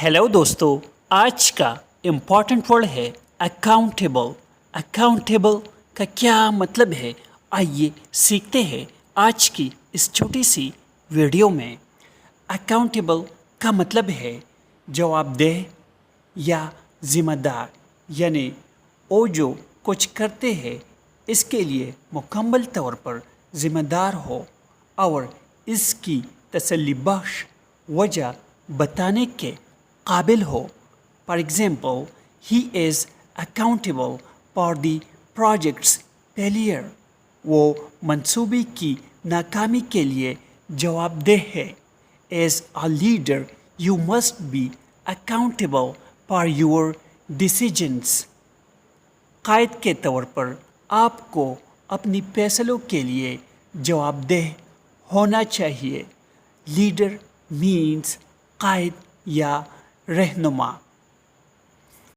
Hello दोस्तों, आज का इम्पॉर्टेंट वर्ड है अकाउंटेबल। अकाउंटेबल का क्या मतलब है, आइए सीखते हैं आज की इस छोटी सी वीडियो में। अकाउंटेबल का मतलब है जवाबदेह या जिम्मेदार, यानी वो जो कुछ करते हैं इसके लिए मुकम्मल तौर पर जिम्मेदार हो और इसकी तसल्लीबख्श वजह बताने के काबिल हो। For example, he is accountable for the project's failure. वो मंसूबे की नाकामी के लिए जवाबदेह है। As a leader you must be accountable for your decisions. कायद के तौर पर आपको अपनी फैसलों के लिए जवाबदेह होना चाहिए। लीडर मीन्स कायद या रहनुमा।